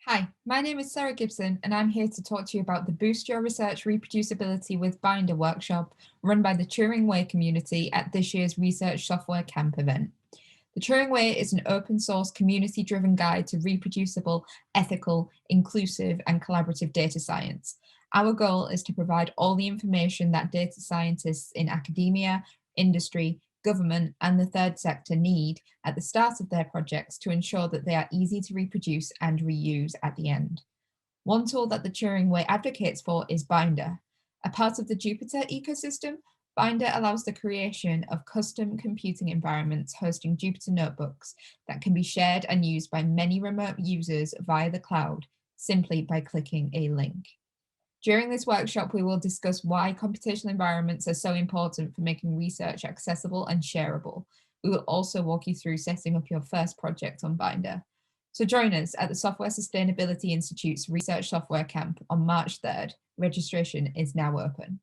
Hi, my name is Sarah Gibson, and I'm here to talk to you about the Boost Your Research Reproducibility with Binder workshop run by the Turing Way community at this year's Research Software Camp event. The Turing Way is an open source, community driven guide to reproducible, ethical, inclusive, and collaborative data science. Our goal is to provide all the information that data scientists in academia, industry, government, and the third sector need at the start of their projects to ensure that they are easy to reproduce and reuse at the end. One tool that the Turing Way advocates for is Binder. A part of the Jupyter ecosystem, Binder allows the creation of custom computing environments hosting Jupyter notebooks that can be shared and used by many remote users via the cloud simply by clicking a link. During this workshop, we will discuss why computational environments are so important for making research accessible and shareable. We will also walk you through setting up your first project on Binder. So join us at the Software Sustainability Institute's Research Software Camp on March 3rd. Registration is now open.